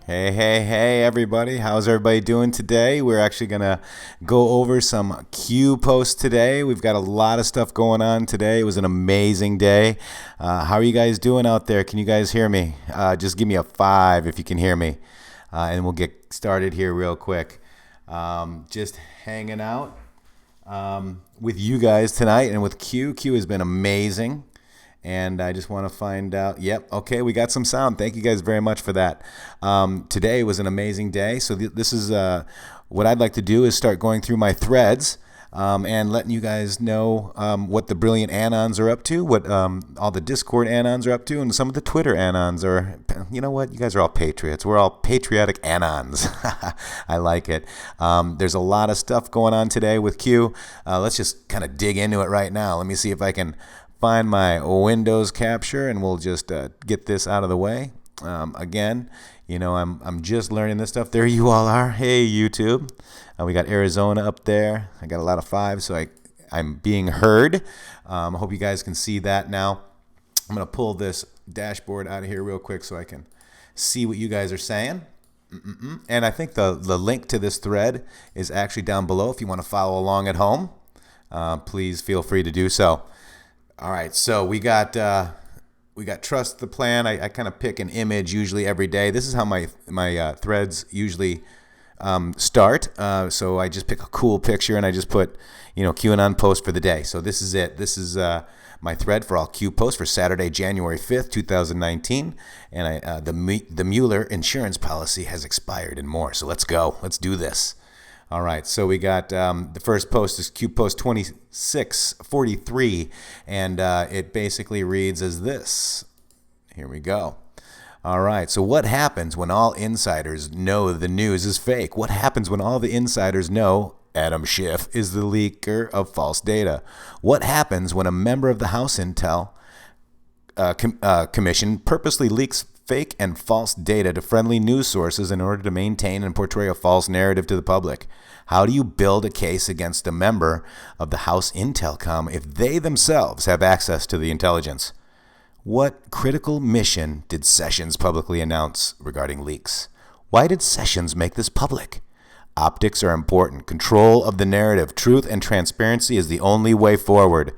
Hey, everybody. How's everybody doing today? We're actually going to go over some Q posts today. We've got a lot of stuff going on today. It was an amazing day. How are you guys doing out there? Can you guys hear me? Just give me a 5 if you can hear me. And we'll get started here real quick. Just hanging out with you guys tonight and with Q. Q has been amazing. And I just want to find out. Yep. Okay. We got some sound. Thank you guys very much for that. Today was an amazing day. So this is what I'd like to do is start going through my threads and letting you guys know what the brilliant Anons are up to, what all the Discord Anons are up to, and some of the Twitter Anons are. You know what? You guys are all patriots. We're all patriotic Anons. I like it. There's a lot of stuff going on today with Q. Let's just kind of dig into it right now. Let me see if I can find my Windows capture, and we'll just get this out of the way. Again, you know, I'm just learning this stuff. There you all are. Hey, YouTube. We got Arizona up there. I got a lot of 5s, so I'm being heard. I hope you guys can see that now. I'm going to pull this dashboard out of here real quick so I can see what you guys are saying. And I think the link to this thread is actually down below. If you want to follow along at home, please feel free to do so. All right, so we got trust the plan. I kind of pick an image usually every day. This is how my threads usually start. So I just pick a cool picture and I just put, QAnon post for the day. So this is it. This is my thread for all Q posts for Saturday, January 5th, 2019. And the Mueller insurance policy has expired and more. So let's go. Let's do this. All right, so we got the first post is Q post 2643, and it basically reads as this. Here we go. All right, so what happens when all insiders know the news is fake? What happens when all the insiders know Adam Schiff is the leaker of false data? What happens when a member of the House Intel Commission purposely leaks fake and false data to friendly news sources in order to maintain and portray a false narrative to the public? How do you build a case against a member of the House Intelcom if they themselves have access to the intelligence? What critical mission did Sessions publicly announce regarding leaks? Why did Sessions make this public? Optics are important. Control of the narrative, truth, and transparency is the only way forward.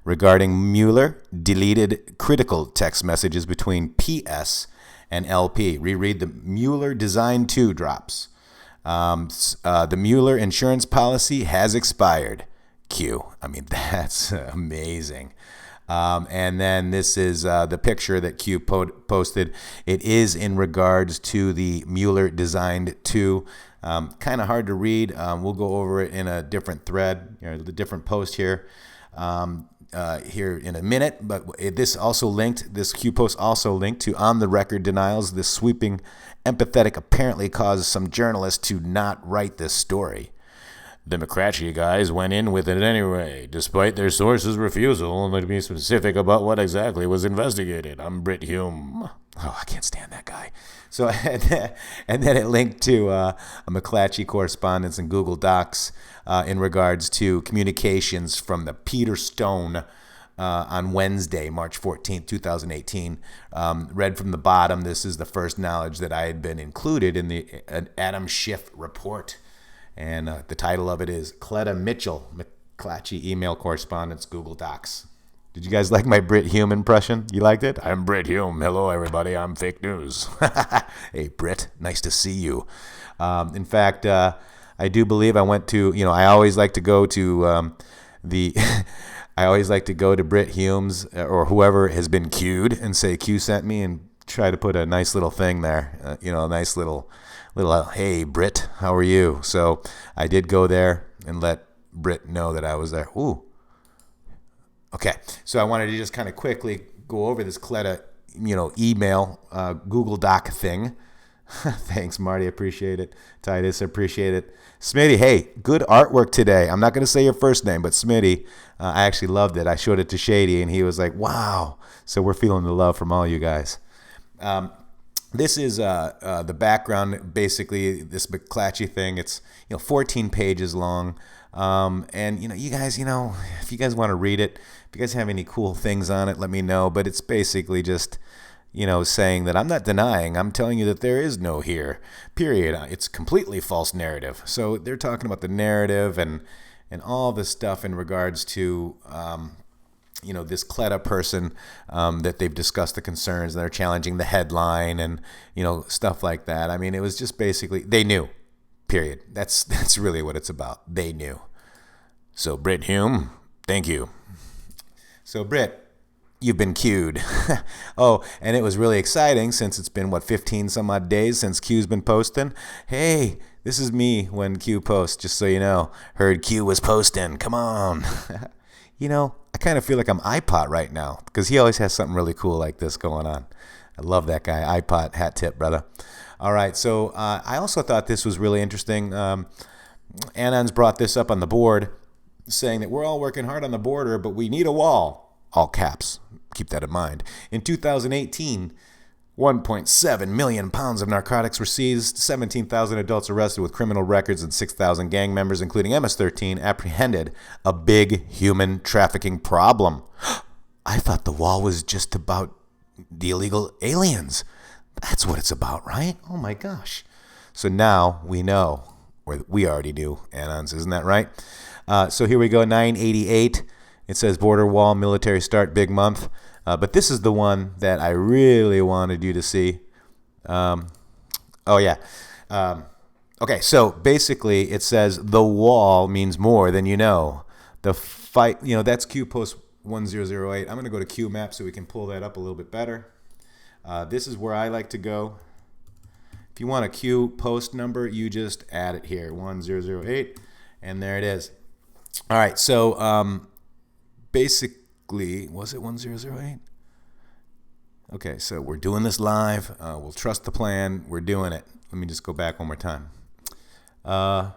Regarding Mueller, deleted critical text messages between PS and LP. Reread the Mueller Design 2 drops. The Mueller insurance policy has expired. Q. I mean, that's amazing. And then this is the picture that Q posted. It is in regards to the Mueller Design 2. Kind of hard to read. We'll go over it in a different thread, the different post here. Here in a minute, but this Q post also linked to on the record denials. This sweeping empathetic apparently caused some journalists to not write this story. The McClatchy guys went in with it anyway, despite their sources' refusal to be specific about what exactly was investigated. I'm Brit Hume. Oh, I can't stand that guy. So, and then it linked to a McClatchy correspondence in Google Docs in regards to communications from the Peter Stone on Wednesday, March 14th, 2018. Read from the bottom, this is the first knowledge that I had been included in the Adam Schiff report. And the title of it is Cleta Mitchell, McClatchy email correspondence, Google Docs. Did you guys like my Brit Hume impression? You liked it? I'm Brit Hume. Hello, everybody. I'm fake news. Hey, Brit. Nice to see you. In fact, I do believe I went to, I always like to go to I always like to go to Brit Hume's or whoever has been Q'd and say Q sent me and try to put a nice little thing there, a nice little, hey, Brit, how are you? So I did go there and let Brit know that I was there. Ooh. Okay, so I wanted to just kind of quickly go over this Cleta, email, Google Doc thing. Thanks, Marty. Appreciate it. Titus, appreciate it. Smitty, hey, good artwork today. I'm not going to say your first name, but Smitty, I actually loved it. I showed it to Shady, and he was like, wow. So we're feeling the love from all you guys. This is the background, basically, this McClatchy thing. It's 14 pages long. And you guys, if you guys want to read it, if you guys have any cool things on it, let me know. But it's basically just saying that I'm not denying, I'm telling you that there is no here, period. It's completely false narrative. So they're talking about the narrative and all this stuff in regards to, this Kleta person that they've discussed the concerns, and they're challenging the headline and, stuff like that. I mean, it was just basically, they knew, period. That's really what it's about. They knew. So Britt Hume, thank you. So Britt, you've been queued. Oh, and it was really exciting since it's been, 15 some odd days since Q's been posting. Hey, this is me when Q posts, just so you know. Heard Q was posting. Come on. I kind of feel like I'm iPod right now because he always has something really cool like this going on. I love that guy. iPod, hat tip, brother. All right, so I also thought this was really interesting. Anon's brought this up on the board, saying that we're all working hard on the border, but we need a wall. All caps. Keep that in mind. In 2018, 1.7 million pounds of narcotics were seized, 17,000 adults arrested with criminal records, and 6,000 gang members, including MS-13, apprehended. A big human trafficking problem. I thought the wall was just about the illegal aliens. That's what it's about, right? Oh my gosh. So now we know, or we already knew, Anons, isn't that right? So here we go, 988. It says border wall, military start, big month. But this is the one that I really wanted you to see. Okay, so basically it says the wall means more than you know. The fight, that's Q post 1008. I'm going to go to Q map so we can pull that up a little bit better. This is where I like to go. If you want a Q post number, you just add it here, 1008, and there it is. All right, so basically, was it 1008? Okay, so we're doing this live. We'll trust the plan. We're doing it. Let me just go back one more time. Wow.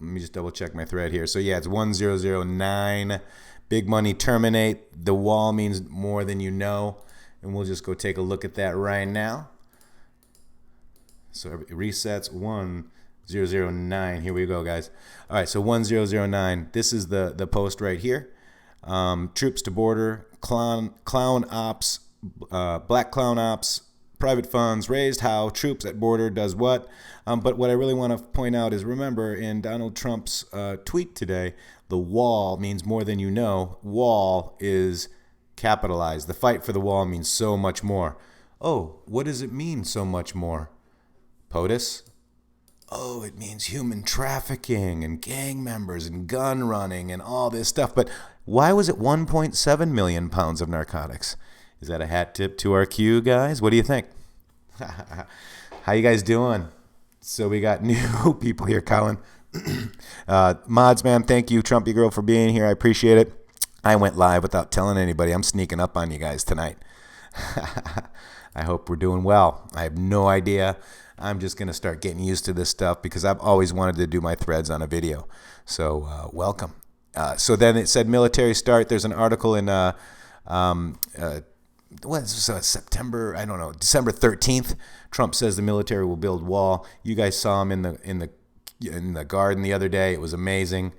Let me just double check my thread here. So yeah, it's 1009. Big money terminate. The wall means more than you know. And we'll just go take a look at that right now. So it resets 1009. Here we go, guys. All right, so 1009. This is the post right here. Troops to border, clown ops, black clown ops, private funds raised. How troops at border does what? But what I really want to point out is, remember, in Donald Trump's tweet today, the wall means more than you know. Wall is capitalized. The fight for the wall means so much more. Oh, what does it mean, so much more? POTUS? Oh, it means human trafficking and gang members and gun running and all this stuff. But why was it 1.7 million pounds of narcotics? Is that a hat tip to our Q, guys? What do you think? How you guys doing? So we got new people here, Colin. Mods, man, thank you, Trumpy Girl, for being here. I appreciate it. I went live without telling anybody. I'm sneaking up on you guys tonight. I hope we're doing well. I have no idea. I'm just going to start getting used to this stuff because I've always wanted to do my threads on a video. So welcome. So then it said military start. There's an article in September, I don't know, December 13th. Trump says the military will build wall. You guys saw him in the garden the other day. It was amazing.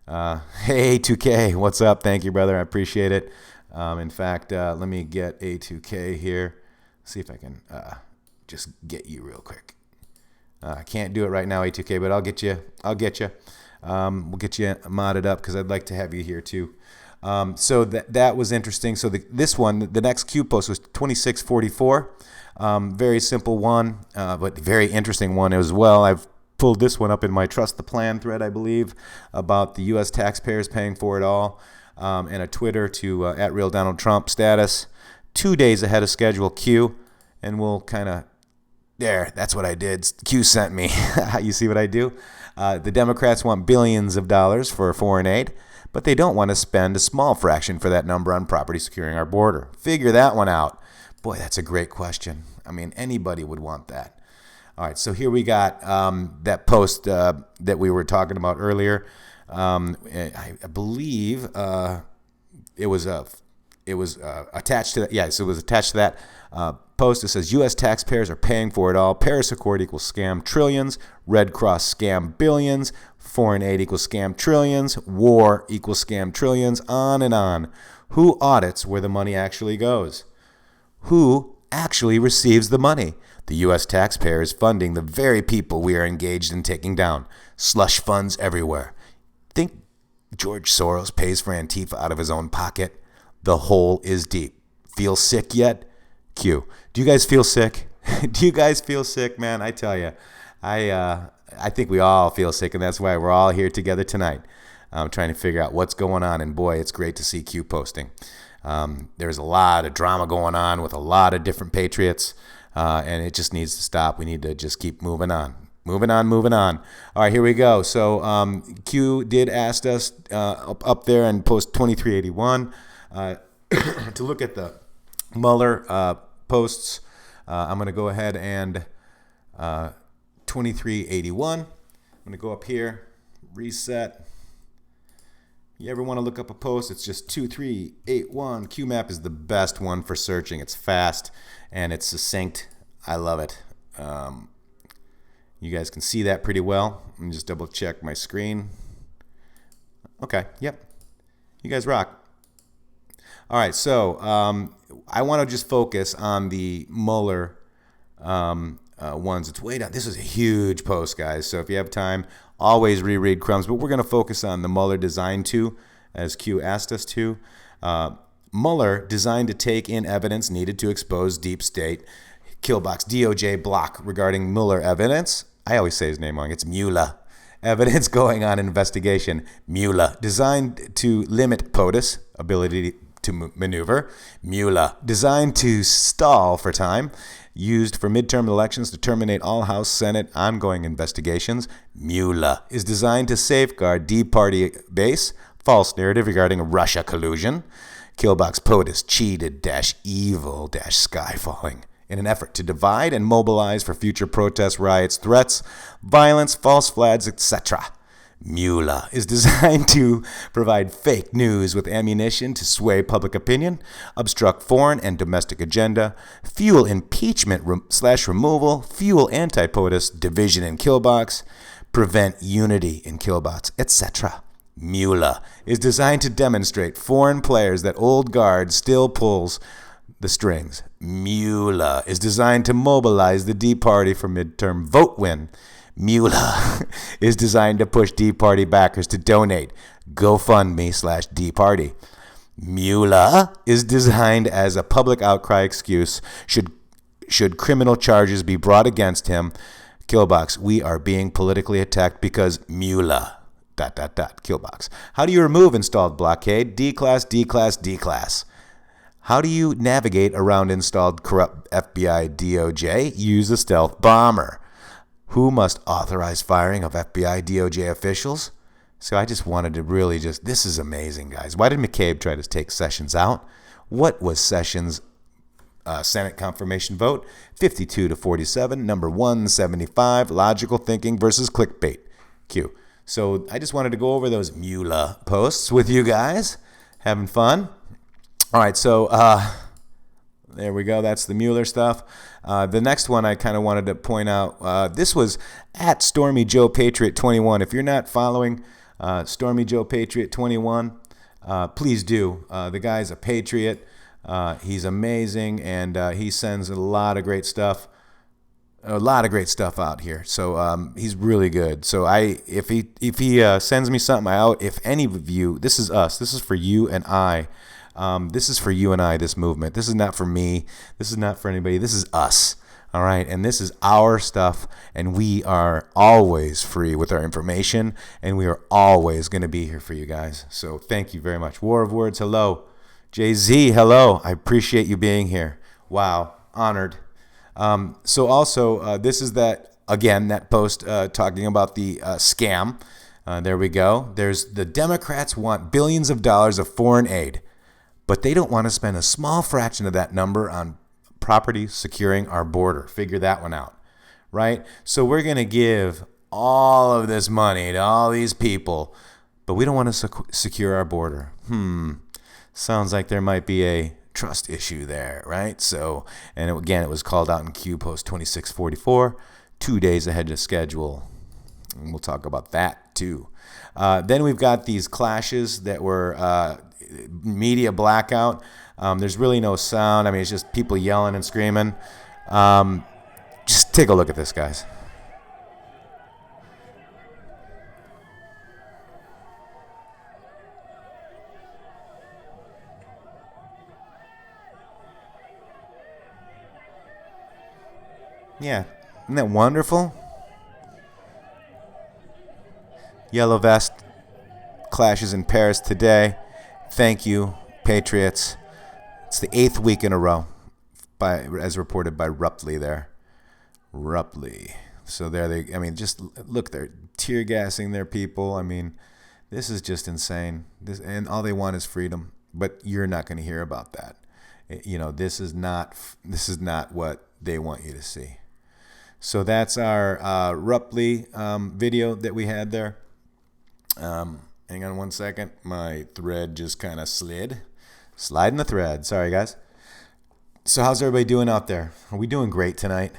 Hey, A2K, what's up? Thank you, brother. I appreciate it. In fact, let me get A2K here. See if I can just get you real quick. I can't do it right now, A2K, but I'll get you. We'll get you modded up because I'd like to have you here too. So that was interesting. So this one, the next Q post was 2644. Very simple one, but very interesting one as well. I've pulled this one up in my Trust the Plan thread, I believe, about the U.S. taxpayers paying for it all, and a Twitter to @RealDonaldTrump status. 2 days ahead of schedule, Q, and we'll kind of, there, that's what I did. Q sent me. You see what I do? The Democrats want billions of dollars for foreign aid, but they don't want to spend a small fraction for that number on property securing our border. Figure that one out. Boy, that's a great question. I mean, anybody would want that. All right, so here we got that post that we were talking about earlier. I believe it was attached to that. Yeah, so it was attached to that post. It says U.S. taxpayers are paying for it all. Paris Accord equals scam trillions. Red Cross scam billions. Foreign aid equals scam trillions. War equals scam trillions. On and on. Who audits where the money actually goes? Who actually receives the money? The U.S. taxpayer is funding the very people we are engaged in taking down. Slush funds everywhere. Think George Soros pays for Antifa out of his own pocket? The hole is deep. Feel sick yet? Q. Do you guys feel sick? Do you guys feel sick, man? I tell you, I think we all feel sick, and that's why we're all here together tonight. Trying to figure out what's going on, and boy, it's great to see Q posting. There's a lot of drama going on with a lot of different patriots, and it just needs to stop. We need to just keep moving on. Moving on. All right, here we go. So Q did ask us up there in post 2381 to look at the Mueller posts. I'm going to go ahead and 2381. I'm going to go up here, reset. You ever want to look up a post? It's just 2381. QMap is the best one for searching. It's fast and it's succinct. I love it. You guys can see that pretty well. Let me just double check my screen. Okay, yep. You guys rock. All right, so I want to just focus on the Mueller ones. It's way down. This is a huge post, guys. So if you have time, always reread Crumbs. But we're going to focus on the Mueller design to, as Q asked us to. Mueller designed to take in evidence needed to expose deep state. Killbox DOJ block regarding Mueller evidence. I always say his name wrong. It's Mueller. Evidence going on investigation. Mueller. Designed to limit POTUS, ability to maneuver. Mueller. Designed to stall for time. Used for midterm elections to terminate all House, Senate, ongoing investigations. Mueller. Is designed to safeguard D-Party base. False narrative regarding Russia collusion. Killbox POTUS cheated evil skyfalling. In an effort to divide and mobilize for future protests, riots, threats, violence, false flags, etc. Mueller is designed to provide fake news with ammunition to sway public opinion, obstruct foreign and domestic agenda, fuel impeachment / removal, fuel anti-POTUS, division in Killbox, prevent unity in Killbots, etc. Mueller is designed to demonstrate foreign players that old guard still pulls the strings. Mueller is designed to mobilize the D-Party for midterm vote win. Mueller is designed to push D-Party backers to donate. GoFundMe / D-Party. Mueller is designed as a public outcry excuse should criminal charges be brought against him. Killbox, we are being politically attacked because Mueller. ... Killbox. How do you remove installed blockade? D-class. How do you navigate around installed corrupt FBI DOJ? Use a stealth bomber. Who must authorize firing of FBI DOJ officials? So I just wanted to really this is amazing, guys. Why did McCabe try to take Sessions out? What was Sessions' Senate confirmation vote? 52-47, number 175, logical thinking versus clickbait. Q. So I just wanted to go over those Mueller posts with you guys. Having fun? All right, so there we go. That's the Mueller stuff. The next one I kind of wanted to point out, this was at Stormy Joe Patriot 21. If you're not following Stormy Joe Patriot 21, please do. The guy's a patriot. He's amazing, and he sends a lot of great stuff. Out here. So he's really good. So if he sends me something out, if any of you, this is us. This is for you and I. This is for you and I, this movement. This is not for me. This is not for anybody. This is us. All right. And this is our stuff. And we are always free with our information. And we are always going to be here for you guys. So thank you very much. War of Words. Hello. Jay-Z. Hello. I appreciate you being here. Wow. Honored. So also, this is that post talking about the scam. There we go. There's the Democrats want billions of dollars of foreign aid, but they don't want to spend a small fraction of that number on property securing our border. Figure that one out, right? So we're going to give all of this money to all these people, but we don't want to secure our border. Sounds like there might be a trust issue there, right? So, and again, it was called out in Q Post 2644, 2 days ahead of schedule. And we'll talk about that too. Then we've got these clashes that were media blackout. There's really no sound. I mean, it's just people yelling and screaming. Just take a look at this, guys. Yeah, isn't that wonderful? Yellow vest clashes in Paris today. Thank you, Patriots. It's the 8th week in a row, as reported by Rupley there. Rupley. So there they, I mean, just look, they're tear gassing their people. I mean, this is just insane. And all they want is freedom. But you're not going to hear about that. This is not what they want you to see. So that's our Rupley video that we had there. Hang on one second. My thread just kind of slid. Sliding the thread. Sorry, guys. So how's everybody doing out there? Are we doing great tonight?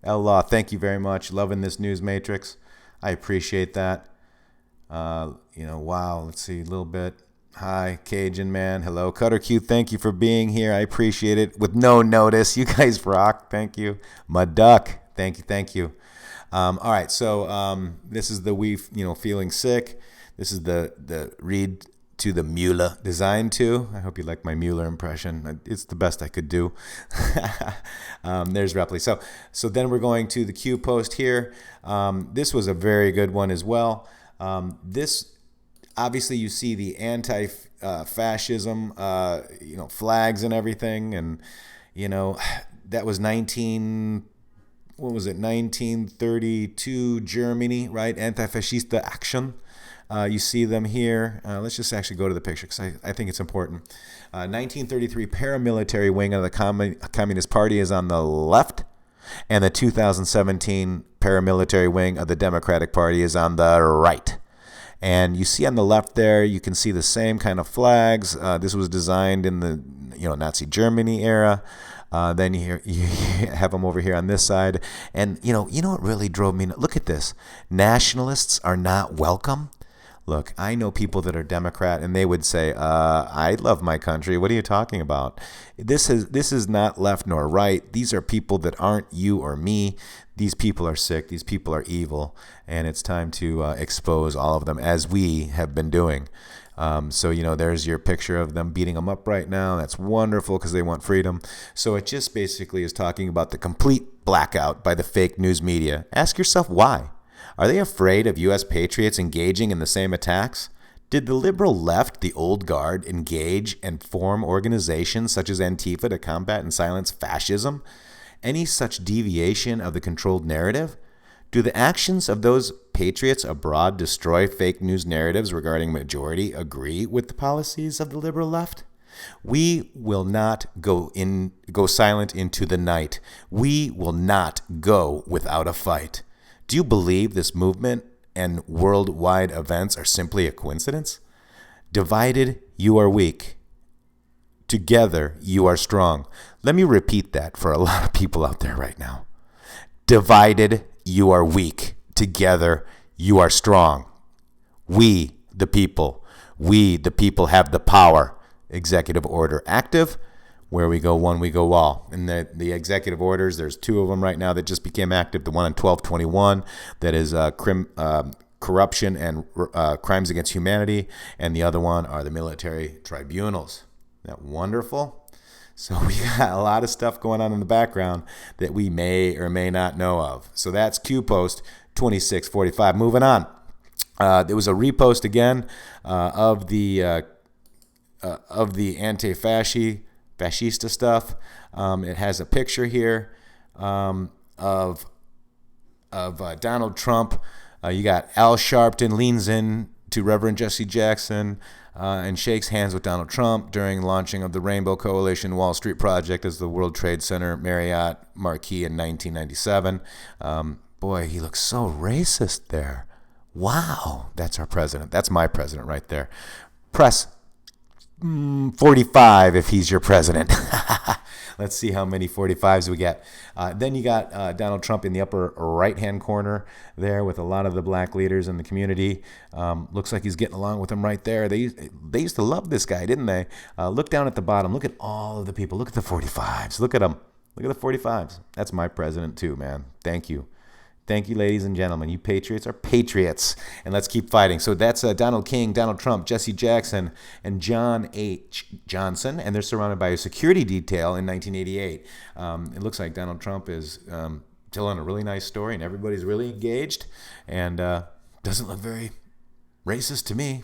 Allah, thank you very much. Loving this news matrix. I appreciate that. Wow. Let's see a little bit. Hi, Cajun man. Hello, Cutter Q. Thank you for being here. I appreciate it. With no notice, you guys rock. Thank you. My duck. Thank you. All right, so this is the feeling sick. This is the read to the Mueller design to. I hope you like my Mueller impression. It's the best I could do. There's Rupley. So then we're going to the Q post here. This was a very good one as well. This obviously you see the anti-fascism, flags and everything, and that was 1932 Germany, right? Anti-fascista action. You see them here. Let's just actually go to the picture because I think it's important. 1933 paramilitary wing of the Communist Party is on the left, and the 2017 paramilitary wing of the Democratic Party is on the right. And you see on the left there, you can see the same kind of flags. This was designed in the Nazi Germany era. Then you have them over here on this side. And, what really drove me? Look at this. Nationalists are not welcome. Look, I know people that are Democrat, and they would say, I love my country. What are you talking about? This is not left nor right. These are people that aren't you or me. These people are sick. These people are evil. And it's time to expose all of them, as we have been doing. There's your picture of them beating them up right now. That's wonderful because they want freedom. So it just basically is talking about the complete blackout by the fake news media. Ask yourself why. Are they afraid of U.S. patriots engaging in the same attacks? Did the liberal left, the old guard, engage and form organizations such as Antifa to combat and silence fascism? Any such deviation of the controlled narrative? Do the actions of those patriots abroad destroy fake news narratives regarding majority agree with the policies of the liberal left? We will not go silent into the night. We will not go without a fight. Do you believe this movement and worldwide events are simply a coincidence? Divided, you are weak. Together, you are strong. Let me repeat that for a lot of people out there right now. Divided, you are weak. Together, you are strong. We, the people have the power. Executive order active. Where we go one, we go all. And the executive orders, there's 2 of them right now that just became active. The one on 12/21 that is corruption and crimes against humanity. And the other one are the military tribunals. Isn't that wonderful? So we got a lot of stuff going on in the background that we may or may not know of. So that's Q Post 2645. Moving on. There was a repost again of the anti-fascista stuff. It has a picture here of Donald Trump. You got Al Sharpton leans in to Reverend Jesse Jackson and shakes hands with Donald Trump during launching of the Rainbow Coalition Wall Street Project as the World Trade Center Marriott marquee in 1997. Boy, he looks so racist there. Wow, that's our president. That's my president right there. Press 45 if he's your president. Let's see how many 45s we get. Then you got Donald Trump in the upper right-hand corner there with a lot of the black leaders in the community. Looks like he's getting along with them right there. They used to love this guy, didn't they? Look down at the bottom. Look at all of the people. Look at the 45s. Look at them. Look at the 45s. That's my president too, man. Thank you. Thank you, ladies and gentlemen. You patriots are patriots. And let's keep fighting. So that's Donald King, Donald Trump, Jesse Jackson, and John H. Johnson. And they're surrounded by a security detail in 1988. It looks like Donald Trump is telling a really nice story, and everybody's really engaged. And doesn't look very racist to me.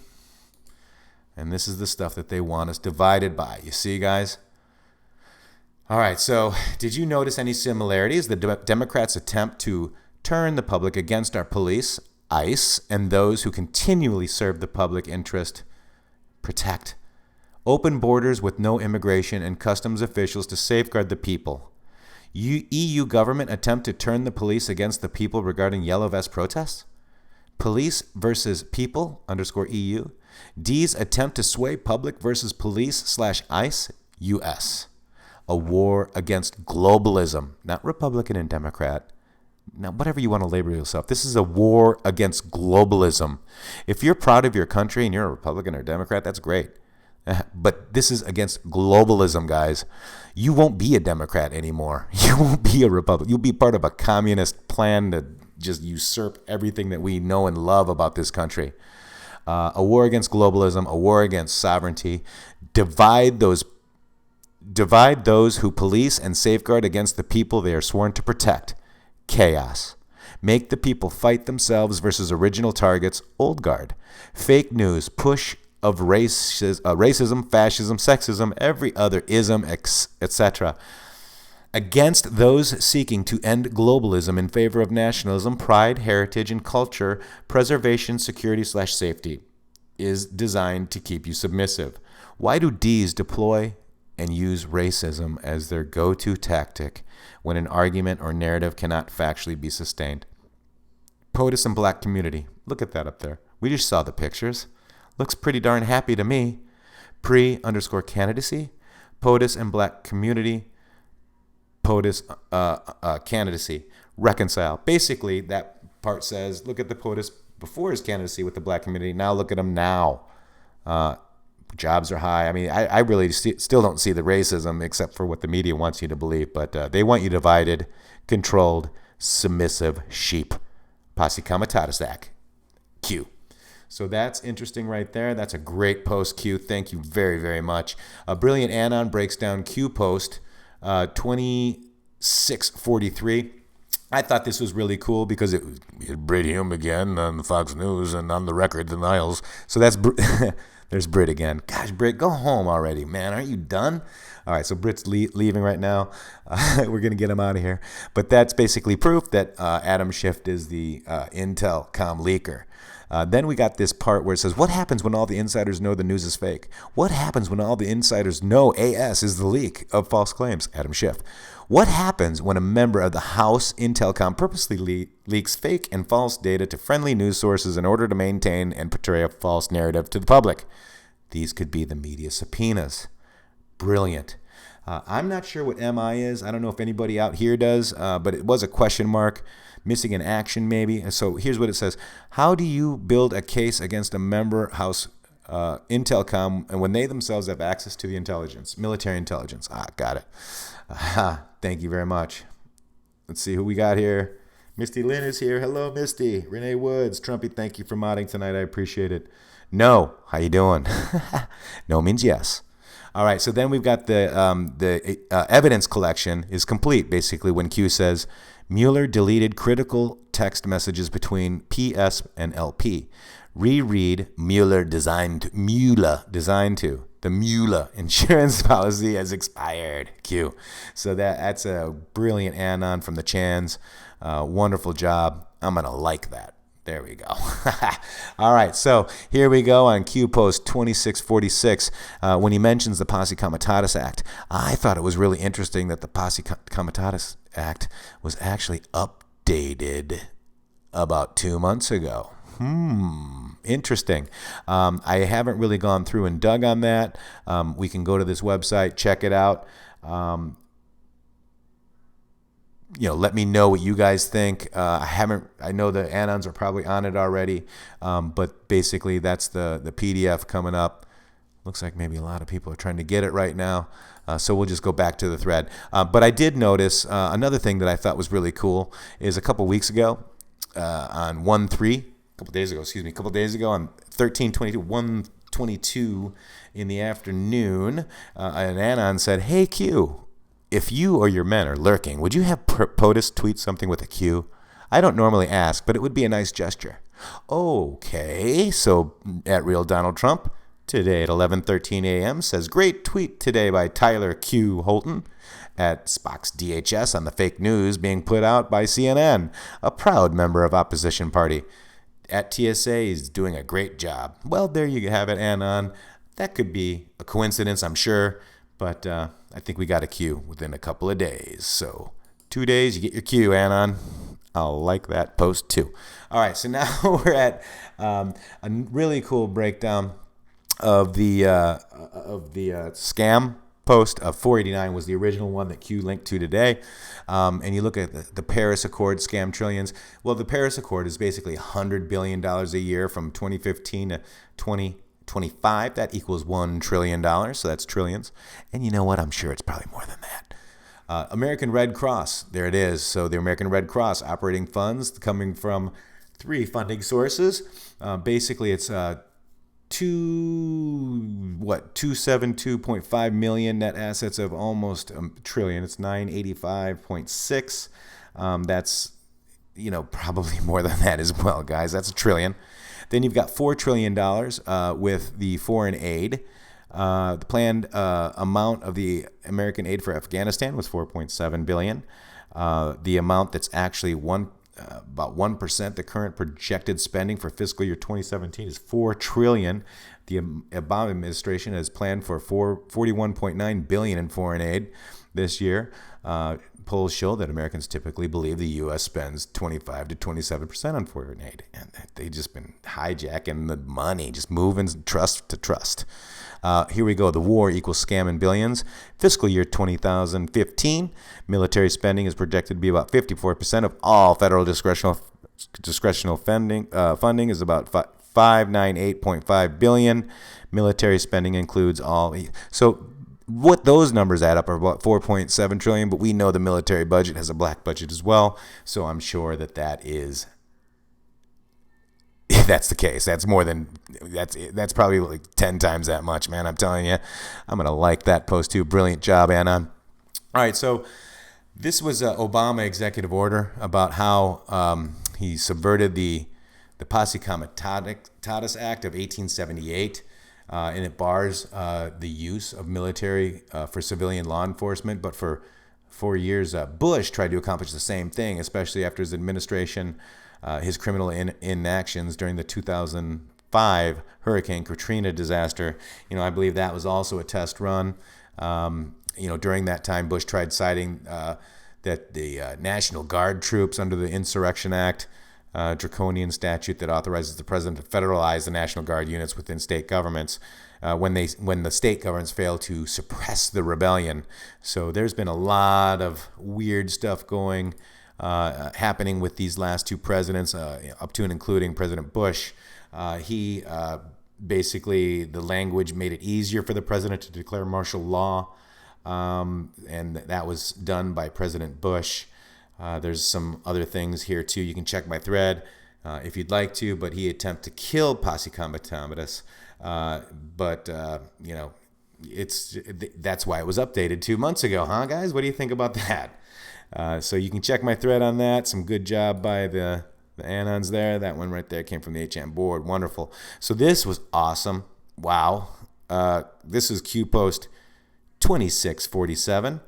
And this is the stuff that they want us divided by. You see, guys? All right, so did you notice any similarities? The Democrats' attempt to turn the public against our police, ICE, and those who continually serve the public interest, protect. Open borders with no immigration and customs officials to safeguard the people. EU government attempt to turn the police against the people regarding yellow vest protests. Police versus people _EU. D's attempt to sway public versus police/ICE, US. A war against globalism, not Republican and Democrat. Now, whatever you want to label yourself, this is a war against globalism. If you're proud of your country and you're a Republican or Democrat, that's great. But this is against globalism, guys. You won't be a Democrat anymore. You won't be a Republican. You'll be part of a communist plan to just usurp everything that we know and love about this country. A war against globalism, a war against sovereignty. Divide those who police and safeguard against the people they are sworn to protect. Chaos. Make the people fight themselves versus original targets. Old guard. Fake news. Push of racism, fascism, sexism, every other ism, etc. Against those seeking to end globalism in favor of nationalism, pride, heritage, and culture, preservation, security/safety is designed to keep you submissive. Why do D's deploy and use racism as their go-to tactic when an argument or narrative cannot factually be sustained? POTUS and black community. Look at that up there. We just saw the pictures. Looks pretty darn happy to me. Pre_candidacy. POTUS and black community. POTUS candidacy. Reconcile. Basically, that part says, look at the POTUS before his candidacy with the black community. Now look at him now. Jobs are high. I mean, I really still don't see the racism except for what the media wants you to believe. But they want you divided, controlled, submissive sheep. Posse Comitatus Act. Q. So that's interesting right there. That's a great post, Q. Thank you very, very much. Brilliant Anon breaks down Q post 2643. I thought this was really cool because it Brit Hume again on Fox News and on the record denials. So that's there's Brit again. Gosh, Brit, go home already, man. Aren't you done? All right, so Brit's leaving right now. We're going to get him out of here. But that's basically proof that Adam Schiff is the Intel com leaker. Then we got this part where it says, what happens when all the insiders know the news is fake? What happens when all the insiders know AS is the leak of false claims? Adam Schiff. What happens when a member of the House Intelcom purposely leaks fake and false data to friendly news sources in order to maintain and portray a false narrative to the public? These could be the media subpoenas. Brilliant. I'm not sure what MI is. I don't know if anybody out here does, but it was a question mark. Missing in action, maybe. So here's what it says. How do you build a case against a member House Intelcom and when they themselves have access to the intelligence, military intelligence? Got it. Thank you very much. Let's see who we got here. Misty Lynn is here. Hello, Misty. Renee Woods. Trumpy, thank you for modding tonight. I appreciate it. No. How you doing? No means yes. All right, so then we've got the evidence collection is complete, basically, when Q says, Mueller deleted critical text messages between PS and LP. Reread Mueller designed to. The Mueller insurance policy has expired. Q. So that's a brilliant anon from the Chans. Wonderful job. I'm going to like that. There we go. All right, so here we go on Q post 2646 when he mentions the Posse Comitatus Act. I thought it was really interesting that the Posse Comitatus Act was actually updated about 2 months ago. Interesting. I haven't really gone through and dug on that. We can go to this website, check it out. let me know what you guys think. I know the Anons are probably on it already, but basically that's the PDF coming up. Looks like maybe a lot of people are trying to get it right now, so we'll just go back to the thread. But I did notice another thing that I thought was really cool is a couple weeks ago on 1/3, a couple days ago on 13/22, 1:22 in the afternoon, an Anon said, "Hey Q, if you or your men are lurking, would you have POTUS tweet something with a Q? I don't normally ask, but it would be a nice gesture." Okay, so at Real Donald Trump today at 11:13 a.m. says, "Great tweet today by Tyler Q. Holton at Spock's DHS on the fake news being put out by CNN, a proud member of opposition party. At TSA is doing a great job." Well, there you have it, Anon. That could be a coincidence, I'm sure, but I think we got a Q within a couple of days. So 2 days, you get your Q, Anon. I'll like that post too. All right, so now we're at a really cool breakdown of the scam post. 489 was the original one that Q linked to today. And you look at the Paris Accord scam trillions. Well, the Paris Accord is basically $100 billion a year from 2015 to 2025. That equals $1 trillion. So that's trillions. And you know what? I'm sure it's probably more than that. American Red Cross, there it is. So the American Red Cross operating funds coming from 3 funding sources. Basically, it's 272.5 million net assets of almost a trillion. It's 985.6. That's probably more than that as well, guys. That's a trillion. Then you've got $4 trillion with the foreign aid. The planned amount of the American aid for Afghanistan was $4.7 billion. The amount that's actually about 1%, the current projected spending for fiscal year 2017 is $4 trillion. The Obama administration has planned for $41.9 billion in foreign aid this year. Polls show that Americans typically believe the U.S. spends 25 to 27% on foreign aid, and they've just been hijacking the money, just moving trust to trust. Here we go. The war equals scam in billions. Fiscal year 2015, military spending is projected to be about 54% of all federal discretional funding is about $598.5 billion. Military spending includes all. So what those numbers add up are about $4.7 trillion, but we know the military budget has a black budget as well. So I'm sure that is. If that's the case, that's probably like 10 times that much, man. I'm telling you, I'm going to like that post too. Brilliant job, Anna. All right, so this was an Obama executive order about how he subverted the Posse Comitatus Act of 1878, and it bars the use of military for civilian law enforcement. But for 4 years, Bush tried to accomplish the same thing, especially after his administration. His criminal inactions during the 2005 Hurricane Katrina disaster. I believe that was also a test run. During that time, Bush tried citing that the National Guard troops under the Insurrection Act, draconian statute that authorizes the president to federalize the National Guard units within state governments when the state governments fail to suppress the rebellion. So there's been a lot of weird stuff happening with these last 2 presidents, up to and including President Bush. He basically, the language made it easier for the president to declare martial law, and that was done by President Bush. There's some other things here too. You can check my thread if you'd like to, but he attempted to kill Posse Comitatus. That's why it was updated 2 months ago, huh, guys? What do you think about that? So you can check my thread on that. Some good job by the Anons there. That one right there came from the HM board. Wonderful. So this was awesome. Wow. This is Q Post 2647.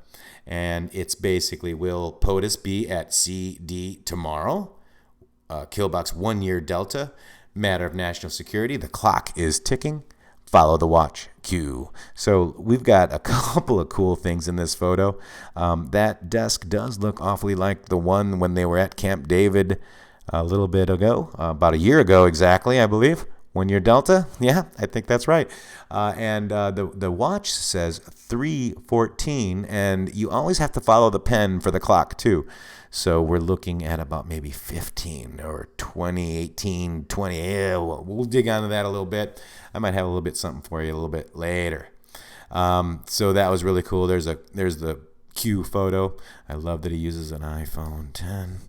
And it's basically, will POTUS be at CD tomorrow? Killbox 1 year Delta. Matter of national security. The clock is ticking. Follow the watch, Q. So we've got a couple of cool things in this photo. That desk does look awfully like the one when they were at Camp David a little bit ago, about a year ago exactly, I believe. 1 year delta? Yeah, I think that's right. And the watch says 3:14, and you always have to follow the pen for the clock too. So we're looking at about maybe 15 or 20, 18, 20. Yeah, we'll dig onto that a little bit. I might have a little bit something for you a little bit later. So that was really cool. There's the Q photo. I love that he uses an iPhone 10.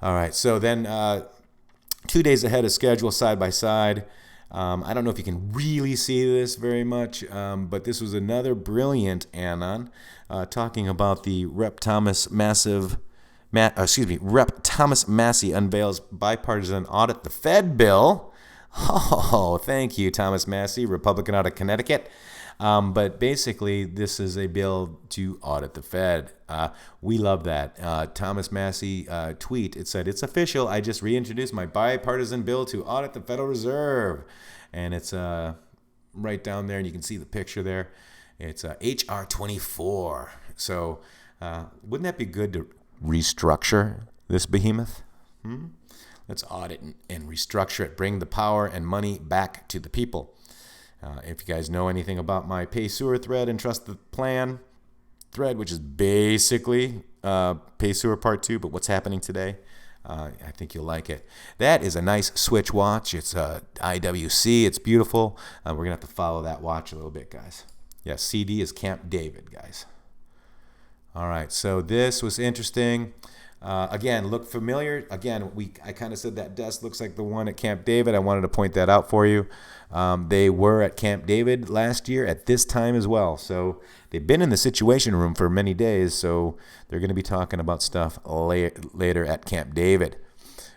All right, so then 2 days ahead of schedule, side by side. I don't know if you can really see this very much, but this was another brilliant anon talking about the Rep. Thomas Massey unveils bipartisan audit the Fed bill. Oh, thank you, Thomas Massey, Republican out of Connecticut. But basically, this is a bill to audit the Fed. We love that. Thomas Massey tweet, it said, "It's official. I just reintroduced my bipartisan bill to audit the Federal Reserve." And it's right down there, and you can see the picture there. It's HR 24. So wouldn't that be good to restructure this behemoth? Let's audit and restructure it. Bring the power and money back to the people. If you guys know anything about my Pay Sewer thread and Trust the Plan thread, which is basically Pay Sewer Part 2, but what's happening today, I think you'll like it. That is a nice Switch watch. It's IWC. It's beautiful. We're going to have to follow that watch a little bit, guys. Yeah, CD is Camp David, guys. All right, so this was interesting. Again, look familiar. Again, I kind of said that desk looks like the one at Camp David. I wanted to point that out for you. They were at Camp David last year at this time as well. So they've been in the Situation Room for many days. So they're going to be talking about stuff later at Camp David.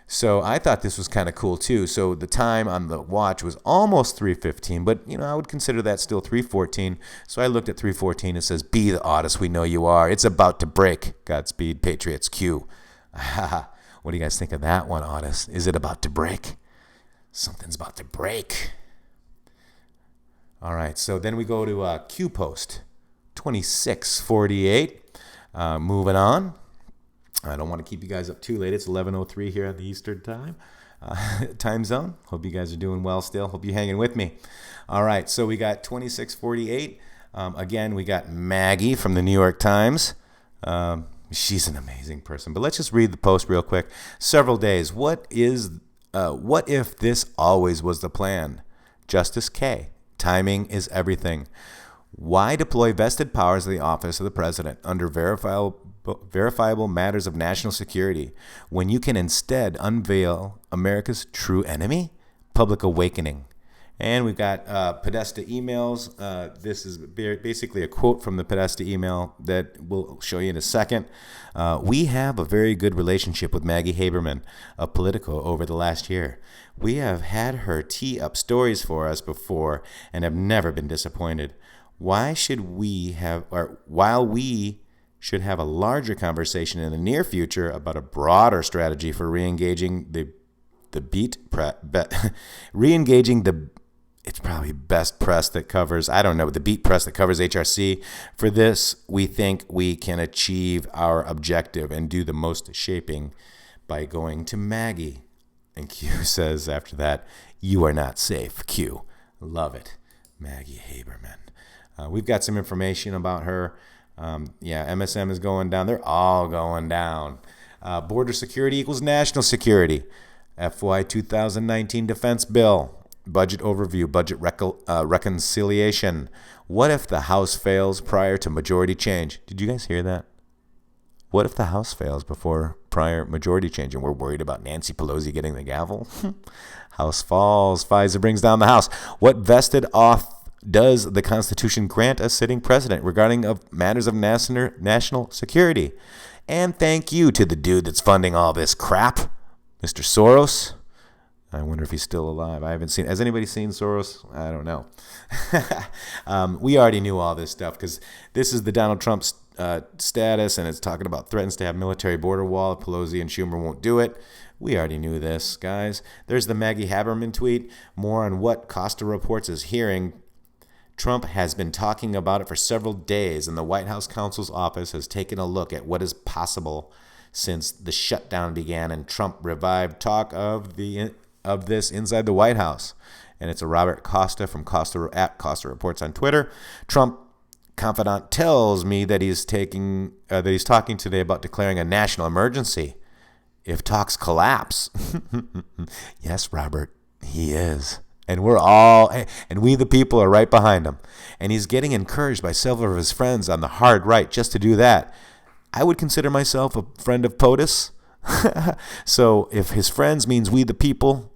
So I thought this was kind of cool too. So the time on the watch was almost 3:15, but I would consider that still 3:14. So I looked at 3:14. It says, "Be the artist we know you are. It's about to break. Godspeed, Patriots. Q." What do you guys think of that one, artist? Is it about to break? Something's about to break. All right. So then we go to Q Post 2648. Moving on. I don't want to keep you guys up too late. It's 11:03 here at the Eastern time zone. Hope you guys are doing well still. Hope you're hanging with me. All right, so we got 2648. Again, we got Maggie from the New York Times. She's an amazing person. But let's just read the post real quick. Several days. What if this always was the plan? Justice K. Timing is everything. Why deploy vested powers of the office of the president under verifiable matters of national security when you can instead unveil America's true enemy? Public awakening. And we've got Podesta emails. This is basically a quote from the Podesta email that we'll show you in a second. We have a very good relationship with Maggie Haberman of Politico over the last year. We have had her tee up stories for us before and have never been disappointed. While we should have a larger conversation in the near future about a broader strategy for re-engaging it's probably best press that covers, the beat press that covers HRC. For this, we think we can achieve our objective and do the most shaping by going to Maggie. And Q says after that, "You are not safe, Q." Love it. Maggie Haberman. We've got some information about her. MSM is going down. They're all going down. Border security equals national security. FY 2019 defense bill. Budget overview. Budget reconciliation. What if the House fails prior to majority change? Did you guys hear that? What if the House fails before prior majority change and we're worried about Nancy Pelosi getting the gavel? House falls. FISA brings down the House. What vested off does the Constitution grant a sitting president regarding matters of national security? And thank you to the dude that's funding all this crap, Mr. Soros. I wonder if he's still alive. I haven't seen. Has anybody seen Soros? I don't know. We already knew all this stuff because this is the Donald Trump status, and it's talking about threatens to have military border wall if Pelosi and Schumer won't do it. We already knew this, guys. There's the Maggie Haberman tweet. More on what Costa reports is hearing. Trump has been talking about it for several days, and the White House counsel's office has taken a look at what is possible since the shutdown began, and Trump revived talk of this inside the White House. and it's a Robert Costa from Costa at Costa Reports on Twitter. Trump confidant tells me that he's talking today about declaring a national emergency if talks collapse. Yes, Robert, he is. And we the people are right behind him. And he's getting encouraged by several of his friends on the hard right just to do that. I would consider myself a friend of POTUS. So if his friends means we the people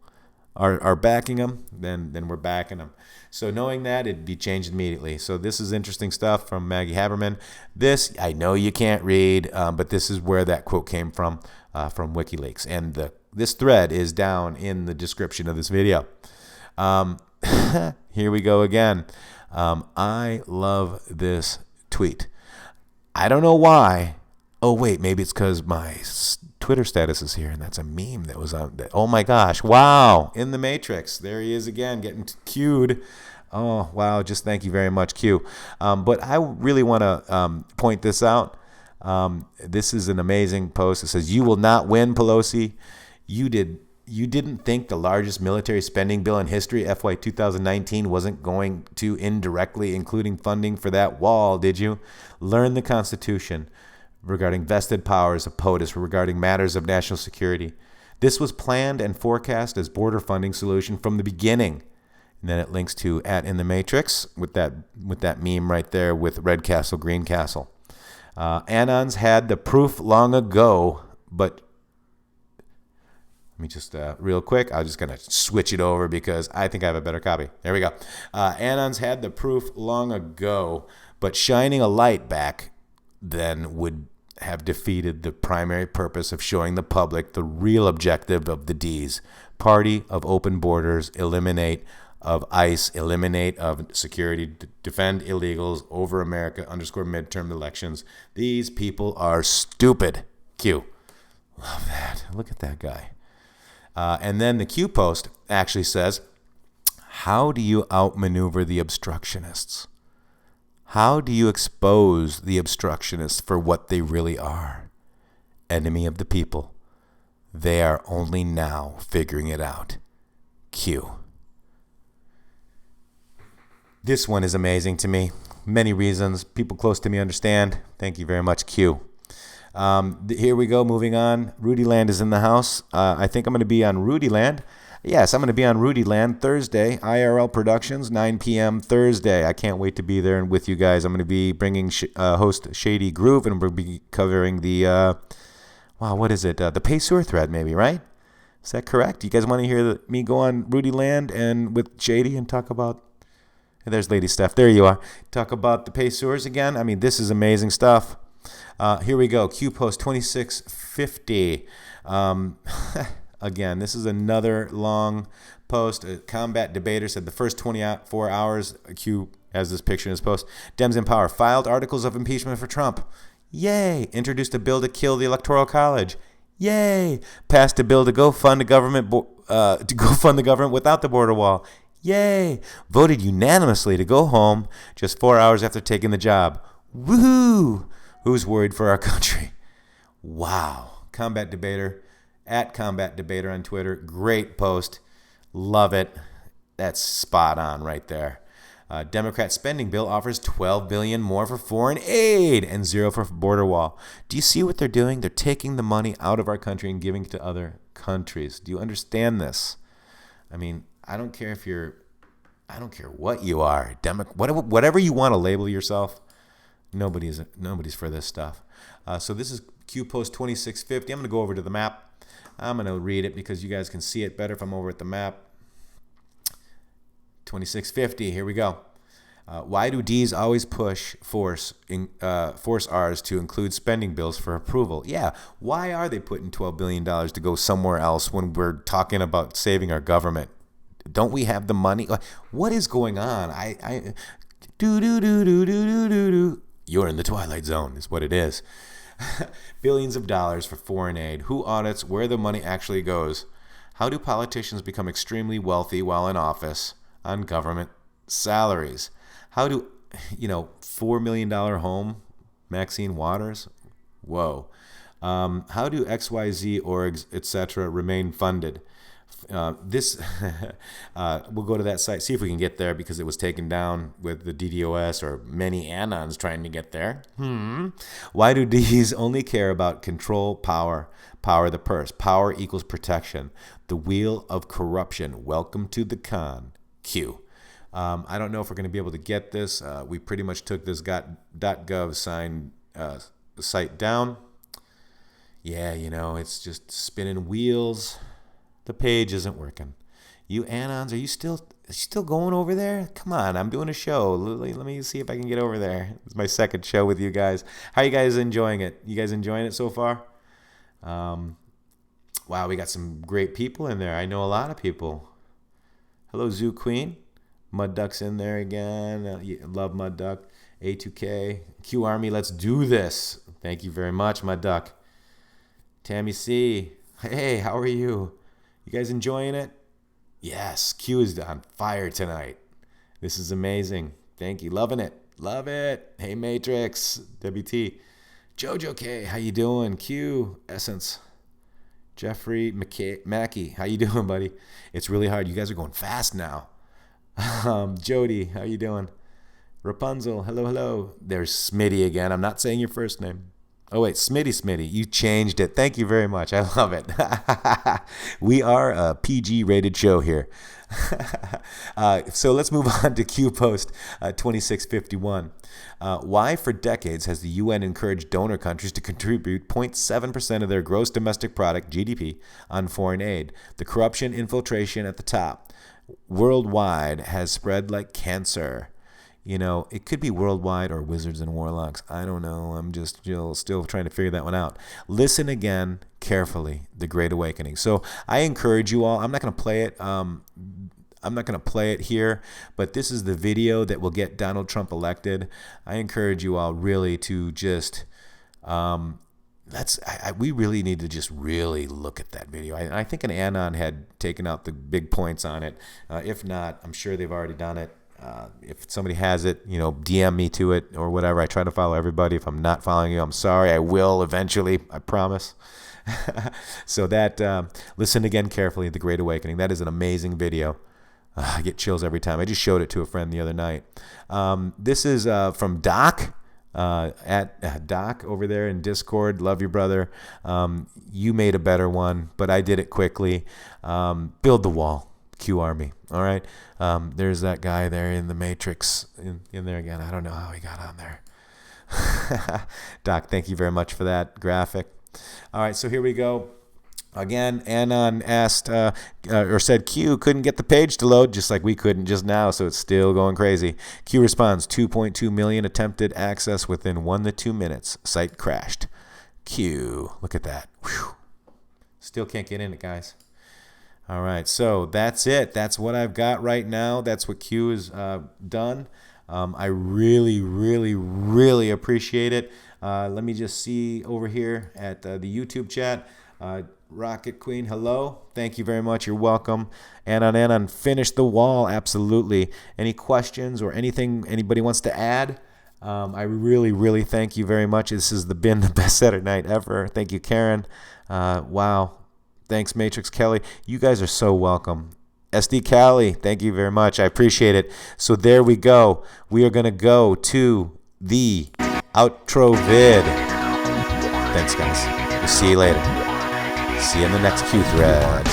are backing him, then we're backing him. So knowing that, it'd be changed immediately. So this is interesting stuff from Maggie Haberman. This, I know you can't read, but this is where that quote came from WikiLeaks. And this thread is down in the description of this video. Here we go again. I love this tweet. I don't know why. Oh, wait, maybe it's because my Twitter status is here, and that's a meme that was on. Oh, my gosh. Wow. intheMatrixxx. There he is again, getting cued. Oh, wow. Just thank you very much, Q. But I really want to point this out. This is an amazing post. It says, "You will not win, Pelosi. You didn't think the largest military spending bill in history, FY 2019, wasn't going to indirectly including funding for that wall, did you? Learn the Constitution regarding vested powers of POTUS regarding matters of national security. This was planned and forecast as border funding solution from the beginning." And then it links to at intheMatrixxx with that meme right there with red castle, green castle. Anons had the proof long ago, but let me just real quick. I'm just going to switch it over because I think I have a better copy. There we go. Anons had the proof long ago, but shining a light back then would have defeated the primary purpose of showing the public the real objective of the D's. Party of open borders, eliminate of ICE, eliminate of security, defend illegals over America, _ midterm elections. These people are stupid. Q. Love that. Look at that guy. And then the Q post actually says, how do you outmaneuver the obstructionists? How do you expose the obstructionists for what they really are? Enemy of the people. They are only now figuring it out. Q. This one is amazing to me. Many reasons. People close to me understand. Thank you very much, Q. Here we go. Moving on. Rudy Land is in the house. I think I'm going to be on Rudy Land. Yes, I'm going to be on Rudy Land Thursday. IRL Productions, 9 p.m. Thursday. I can't wait to be there and with you guys. I'm going to be bringing host Shady Groove, and we'll be covering the, what is it? The Paysur thread, maybe, right? Is that correct? You guys want to hear me go on Rudy Land and with Shady and talk about, there's Lady Steph. There you are. Talk about the Paysurs again. I mean, this is amazing stuff. Here we go. Q post 2650. Again, this is another long post. A combat debater said the first 24 hours, Q has this picture in his post, Dems in power filed articles of impeachment for Trump. Yay. Introduced a bill to kill the Electoral College. Yay. Passed a bill to go fund the government without the border wall. Yay. Voted unanimously to go home just 4 hours after taking the job. Woohoo. Who's worried for our country? Wow. Combat debater. At Combat Debater on Twitter. Great post. Love it. That's spot on right there. Democrat spending bill offers $12 billion more for foreign aid and $0 for border wall. Do you see what they're doing? They're taking the money out of our country and giving it to other countries. Do you understand this? I mean, I don't care what you are. Whatever you want to label yourself, nobody's for this stuff. So this is Q Post 2650. I'm going to go over to the map. I'm going to read it because you guys can see it better if I'm over at the map. 2650, here we go. Why do D's always force R's to include spending bills for approval? Yeah, why are they putting $12 billion to go somewhere else when we're talking about saving our government? Don't we have the money? What is going on? You're in the Twilight Zone is what it is. Billions of dollars for foreign aid. Who audits where the money actually goes? How do politicians become extremely wealthy while in office on government salaries? How do, $4 million home, Maxine Waters? Whoa. How do XYZ orgs, etc. remain funded? This we'll go to that site, see if we can get there, because it was taken down with the DDoS or many Anons trying to get there. Why do Ds only care about control, power the purse? Power equals protection. The wheel of corruption. Welcome to the con. Q. I don't know if we're going to be able to get this. We pretty much took this .gov site down. Yeah, it's just spinning wheels. The page isn't working. You Anons, are you still going over there? Come on, I'm doing a show. Let me see if I can get over there. It's my second show with you guys. How are you guys enjoying it? You guys enjoying it so far? Wow, we got some great people in there. I know a lot of people. Hello, Zoo Queen. Mud Duck's in there again. Love Mud Duck. A2K. QArmy, let's do this. Thank you very much, Mud Duck. Tammy C. Hey, how are you? You guys enjoying it? Yes, Q is on fire tonight. This is amazing. Thank you. Loving it. Love it. Hey, Matrix. WT. Jojo K. How you doing? Q. Essence. Jeffrey Mackey. How you doing, buddy? It's really hard. You guys are going fast now. Jody. How you doing? Rapunzel. Hello. There's Smitty again. I'm not saying your first name. Oh, wait, Smitty. You changed it. Thank you very much. I love it. We are a PG-rated show here. So let's move on to Q Post 2651. Why, for decades, has the UN encouraged donor countries to contribute 0.7% of their gross domestic product, GDP, on foreign aid? The corruption infiltration at the top worldwide has spread like cancer. It could be worldwide or wizards and warlocks. I don't know. I'm just still trying to figure that one out. Listen again carefully, The Great Awakening. So I encourage you all. I'm not going to play it. I'm not going to play it here, but this is the video that will get Donald Trump elected. I encourage you all really to just we really need to just really look at that video. I think an Anon had taken out the big points on it. If not, I'm sure they've already done it. If somebody has it, DM me to it or whatever. I try to follow everybody. If I'm not following you, I'm sorry. I will eventually. I promise. So that, listen again carefully, The Great Awakening. That is an amazing video. I get chills every time. I just showed it to a friend the other night. This is from Doc. At Doc over there in Discord. Love you, brother. You made a better one, but I did it quickly. Build the wall. QArmy. All right. There's that guy there in the Matrix in there again. I don't know how he got on there. Doc, thank you very much for that graphic. All right, so here we go. Again, Anon asked or said Q couldn't get the page to load, just like we couldn't just now, so it's still going crazy. Q responds, 2.2 million attempted access within 1 to 2 minutes. Site crashed. Q, look at that. Whew. Still can't get in it, guys. All right, so that's it. That's what I've got right now. That's what Q has done. I really, really, really appreciate it. Let me just see over here at the YouTube chat. Rocket Queen, hello. Thank you very much. You're welcome. Anon, finish the wall. Absolutely. Any questions or anything anybody wants to add? I really, really thank you very much. This has been the best Saturday night ever. Thank you, Karen. Wow. Thanks, Matrix Kelly. You guys are so welcome. SD Cali, thank you very much. I appreciate it. So there we go. We are going to go to the outro vid. Thanks, guys. We'll see you later. See you in the next Q thread.